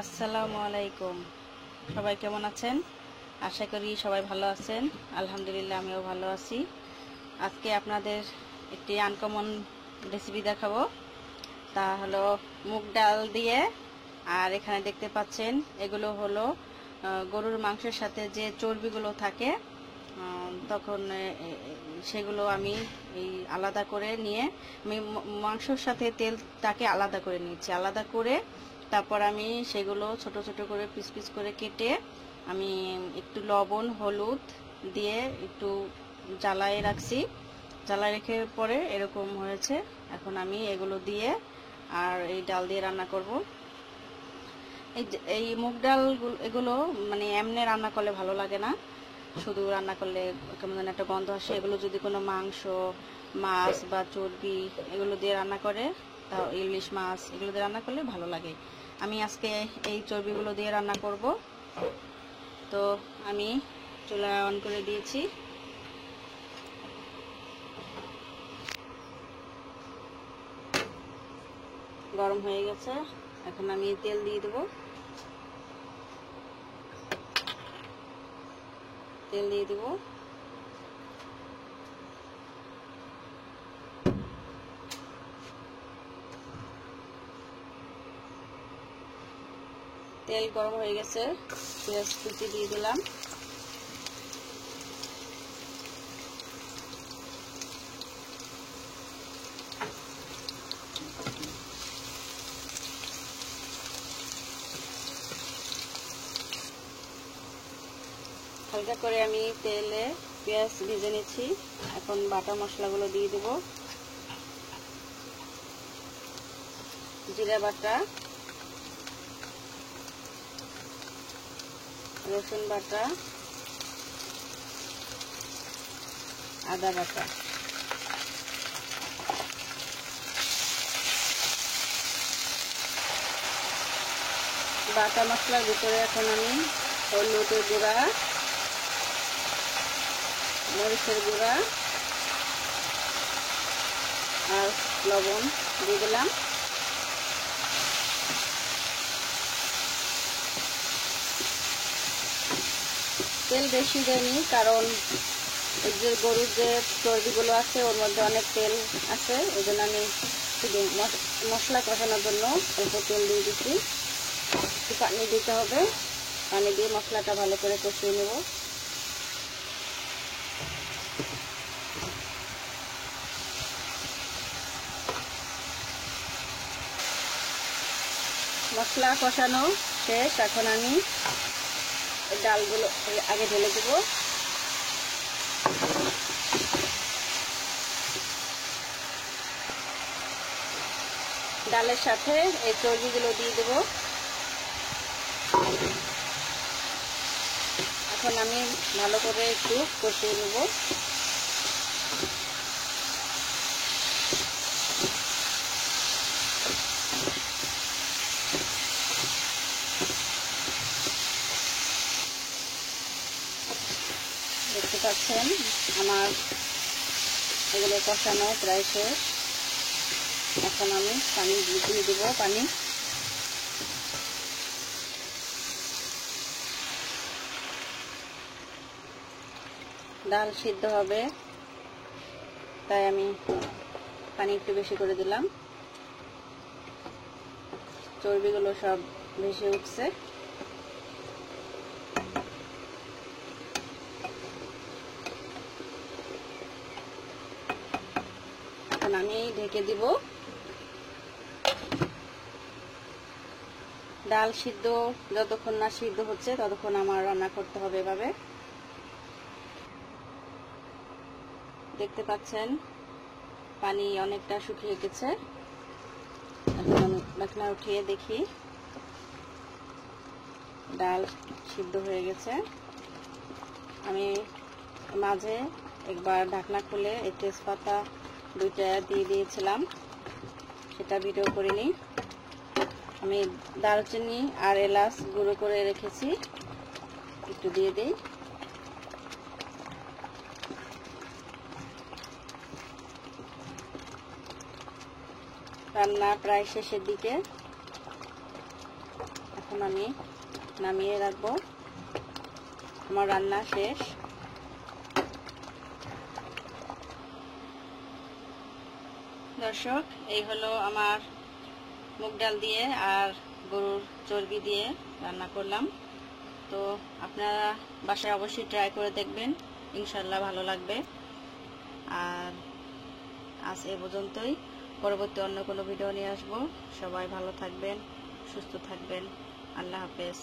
আসসালামু আলাইকুম। সবাই কেমন আছেন? আশা করি সবাই ভালো আছেন। আলহামদুলিল্লাহ আমিও ভালো আছি। আজকে আপনাদের একটি আনকমন রেসিপি দেখাবো। তা হলো মুগ ডাল দিয়ে, আর এখানে দেখতে পাচ্ছেন এগুলো হলো গরুর মাংসের সাথে যে চর্বিগুলো থাকে, তখন সেগুলো আমি এই আলাদা করে নিয়ে আমি মাংসের সাথে তেলটাকে আলাদা করে নিচ্ছি। আলাদা করে তারপর আমি সেগুলো ছোট ছোট করে পিস পিস করে কেটে আমি একটু লবণ হলুদ দিয়ে একটু জ্বালায় রাখছি। জ্বালায় রেখে পরে এরকম হয়েছে। এখন আমি এগুলো দিয়ে আর এই ডাল দিয়ে রান্না করব। এই মুগ ডাল এগুলো মানে এমনি রান্না করলে ভালো লাগে না, শুধু রান্না করলে কেমন যেন একটা গন্ধ আসে। এগুলো যদি কোনো মাংস, মাছ বা চর্বি এগুলো দিয়ে রান্না করে, তা ইলিশ মাছ এগুলো দিয়ে রান্না করলে ভালো লাগে। আমি আজকে এই চর্বিগুলো দিয়ে রান্না করব। তো আমি চুলা অন করে দিয়েছি। গরম হয়ে গেছে, এখন আমি তেল দিয়ে দেবো। তেল দিয়ে দেব। তেল গরম হয়ে গেছে, পেঁয়াজ কুচি দিয়ে দিলাম। হালকা করে আমি তেলে পেঁয়াজ ভেজে নিচ্ছি। এখন বাটা মশলাগুলো দিয়ে দেব। জিরা বাটা, রসুন বাটা, আদা বাটা। বাটা মশলার ভিতরে এখন আমি হলুদের গুঁড়া, মরিচের গুঁড়া আর লবণ দিয়ে দিলাম। তেল বেশি দেয়নি, কারণ এই যে গরুর যে চর্বিগুলো আছে ওর মধ্যে অনেক তেল আছে, ওই জন্য আমি শুধু মশলা কষানোর জন্য অল্প তেল দিয়ে দিচ্ছি। একটু পানি দিতে হবে, পানি দিয়ে মশলাটা ভালো করে কষিয়ে নেব। মশলা কষানো শেষ, এখন আমি ডালগুলো আগে ঢেলে দেব। ডালের সাথে এই চর্বিগুলো দিয়ে দেব। এখন আমি ভালো করে একটু কষিয়ে নেব। দেখতে পাচ্ছেন আমার এগুলো কষানো প্রায় শেষ। এখন আমি পানি দিয়ে দেব। পানি ডাল সিদ্ধ হবে, তাই আমি পানি একটু বেশি করে দিলাম। চর্বিগুলো সব ভেসে উঠছে। এখন আমি ঢেকে দিব। ডাল সিদ্ধ যতক্ষণ না সিদ্ধ হচ্ছে ততক্ষণ আমার রান্না করতে হবে এভাবে। দেখতে পাচ্ছেন পানি অনেকটা শুকিয়ে গেছে। এখন আমি ঢাকনা উঠিয়ে দেখি ডাল সিদ্ধ হয়ে গেছে। আমি মাঝে একবার ঢাকনা খুলে এই তেজপাতা 2টা দিয়ে দিয়েছিলাম, সেটা ভিডিও করিনি। আমি দারচিনি আর এলাচ গুঁড়ো করে রেখেছি, একটু দিয়ে দিই। রান্না প্রায় শেষের দিকে। এখন আমি নামিয়ে রাখবো। আমার রান্না শেষ। দর্শক, এই হলো আমার মুগ ডাল দিয়ে আর গরুর চর্বি দিয়ে রান্না করলাম। তো আপনারা বাসায় অবশ্যই ট্রাই করে দেখবেন, ইনশাল্লাহ ভালো লাগবে। আর আজ এ পর্যন্তই। পরবর্তী অন্য কোনো ভিডিও নিয়ে আসবো। সবাই ভালো থাকবেন, সুস্থ থাকবেন। আল্লাহ হাফেজ।